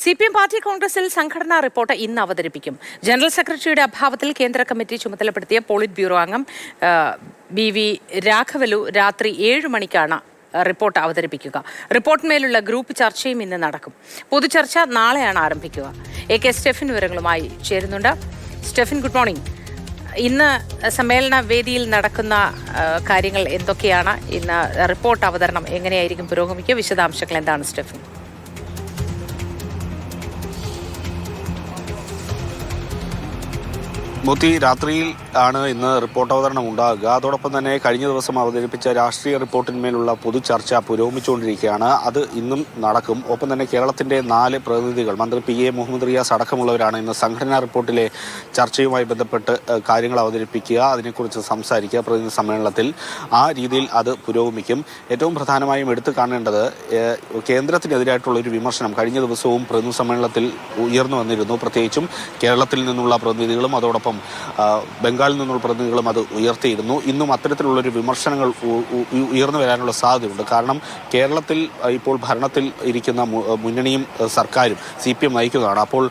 CPM party കോൺഗ്രസിൽ സംഘടനാ report ഇന്ന് അവതരിപ്പിക്കും. ജനറൽ സെക്രട്ടറിയുടെ അഭാവത്തിൽ കേന്ദ്ര കമ്മിറ്റി ചുമതലപ്പെടുത്തിയ പോളിറ്റ് ബ്യൂറോ അംഗം BV രാഘവലു രാത്രി 7 മണിക്കാണ് റിപ്പോർട്ട് അവതരിപ്പിക്കുക. റിപ്പോർട്ടിന്മേലുള്ള ഗ്രൂപ്പ് ചർച്ചയും ഇന്ന് നടക്കും. പൊതുചർച്ച നാളെയാണ് ആരംഭിക്കുക. AK സ്റ്റെഫിൻ വിവരങ്ങളുമായി ചേരുന്നുണ്ട്. Stephin, good morning. ഇന്ന് സമ്മേളന വേദിയിൽ നടക്കുന്ന കാര്യങ്ങൾ എന്തൊക്കെയാണ്? ഇന്ന് റിപ്പോർട്ട് അവതരണം എങ്ങനെയായിരിക്കും പുരോഗമിക്കുക? വിശദാംശങ്ങൾ എന്താണ് സ്റ്റെഫിൻ? മോത്തി, രാത്രിയിൽ ആണ് ഇന്ന് റിപ്പോർട്ട് അവതരണം ഉണ്ടാകുക. അതോടൊപ്പം തന്നെ കഴിഞ്ഞ ദിവസം അവതരിപ്പിച്ച രാഷ്ട്രീയ റിപ്പോർട്ടിന്മേലുള്ള പൊതുചർച്ച പുരോഗമിച്ചുകൊണ്ടിരിക്കുകയാണ്. അത് ഇന്നും നടക്കും. ഒപ്പം തന്നെ കേരളത്തിന്റെ 4 പ്രതിനിധികൾ, മന്ത്രി PA മുഹമ്മദ് റിയാസ് അടക്കമുള്ളവരാണ് ഇന്ന് സംഘടനാ റിപ്പോർട്ടിലെ ചർച്ചയുമായി ബന്ധപ്പെട്ട് കാര്യങ്ങൾ അവതരിപ്പിക്കുക, അതിനെക്കുറിച്ച് സംസാരിക്കുക പ്രതിനിധി സമ്മേളനത്തിൽ. ആ രീതിയിൽ അത് പുരോഗമിക്കും. ഏറ്റവും പ്രധാനമായും എടുത്തു കാണേണ്ടത് കേന്ദ്രത്തിനെതിരായിട്ടുള്ള ഒരു വിമർശനം കഴിഞ്ഞ ദിവസവും പ്രതിനിധി സമ്മേളനത്തിൽ ഉയർന്നു വന്നിരുന്നു. പ്രത്യേകിച്ചും കേരളത്തിൽ നിന്നുള്ള പ്രതിനിധികളും അതോടൊപ്പം ബംഗാളിൽ നിന്നുള്ള പ്രതിനിധികളും അത് ഉയർത്തിയിരുന്നു. ഇന്നും അത്തരത്തിലുള്ളൊരു വിമർശനങ്ങൾ ഉയർന്നു വരാനുള്ള സാധ്യതയുണ്ട്. കാരണം കേരളത്തിൽ ഇപ്പോൾ ഭരണത്തിൽ ഇരിക്കുന്ന മുന്നണിയും സർക്കാരും CPM നയിക്കുന്നതാണ്. അപ്പോൾ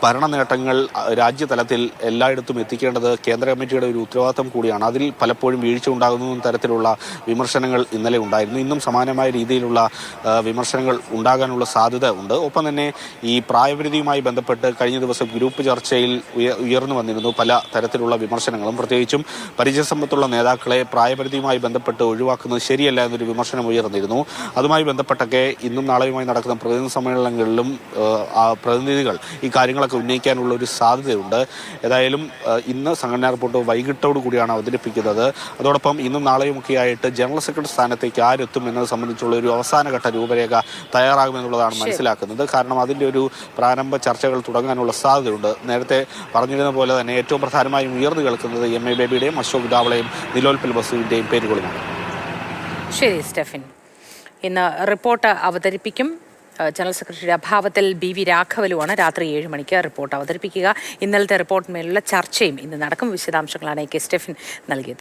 ഭരണ നേട്ടങ്ങൾ രാജ്യതലത്തിൽ എല്ലായിടത്തും എത്തിക്കേണ്ടത് കേന്ദ്ര കമ്മിറ്റിയുടെ ഒരു ഉത്തരവാദിത്തം കൂടിയാണ്. അതിൽ പലപ്പോഴും വീഴ്ച ഉണ്ടാകുന്ന തരത്തിലുള്ള വിമർശനങ്ങൾ ഇന്നലെ ഉണ്ടായിരുന്നു. ഇന്നും സമാനമായ രീതിയിലുള്ള വിമർശനങ്ങൾ ഉണ്ടാകാനുള്ള സാധ്യത ഉണ്ട്. ഒപ്പം തന്നെ ഈ പ്രായപരിധിയുമായി ബന്ധപ്പെട്ട് കഴിഞ്ഞ ദിവസം ഗ്രൂപ്പ് ചർച്ചയിൽ ഉയർന്നു വന്നിരുന്നു പല തരത്തിലുള്ള വിമർശനങ്ങളും. പ്രത്യേകിച്ചും പരിചയസമ്പത്തുള്ള നേതാക്കളെ പ്രായപരിധിയുമായി ബന്ധപ്പെട്ട് ഒഴിവാക്കുന്നത് ശരിയല്ല എന്നൊരു വിമർശനം ഉയർന്നിരുന്നു. അതുമായി ബന്ധപ്പെട്ടൊക്കെ ഇന്നും നാളെയുമായി നടക്കുന്ന പ്രതിനിധി സമ്മേളനങ്ങളിലും പ്രതിനിധികൾ ഈ കാര്യങ്ങളൊക്കെ ഉന്നയിക്കാനുള്ള ഒരു സാധ്യതയുണ്ട്. ഏതായാലും ഇന്ന് സംഘടനാ റിപ്പോർട്ട് വൈകിട്ടോടു കൂടിയാണ് അവതരിപ്പിക്കുന്നത്. അതോടൊപ്പം ഇന്നും നാളെയുമൊക്കെ ആയിട്ട് ജനറൽ സെക്രട്ടറി സ്ഥാനത്തേക്ക് ആരെത്തും എന്നത് സംബന്ധിച്ചുള്ള ഒരു അവസാനഘട്ട രൂപരേഖ തയ്യാറാകുമെന്നുള്ളതാണ് മനസ്സിലാക്കുന്നത്. കാരണം അതിൻ്റെ ഒരു പ്രാരംഭ ചർച്ചകൾ തുടങ്ങാനുള്ള സാധ്യതയുണ്ട്. നേരത്തെ പറഞ്ഞിരുന്ന പോലെ തന്നെ ഏറ്റവും പ്രധാനമായും ഉയർന്നു കേൾക്കുന്നത് MA ബേബിയുടെയും അശോക് ദാവളയും നിലോൽപൽ ബസുവിൻ്റെയും പേരുകളുമാണ്. ശരി സ്റ്റെഫിൻ, ഇന്ന് റിപ്പോർട്ട് അവതരിപ്പിക്കും. ജനറൽ സെക്രട്ടറിയുടെ അഭാവത്തിൽ BV രാഘവലുവാണ് രാത്രി 7 മണിക്ക് റിപ്പോർട്ട് അവതരിപ്പിക്കുക. ഇന്നലത്തെ റിപ്പോർട്ടിന്മേലുള്ള ചർച്ചയും ഇന്ന് നടക്കും. വിശദാംശങ്ങളാണ് AK സ്റ്റെഫിൻ നൽകിയത്.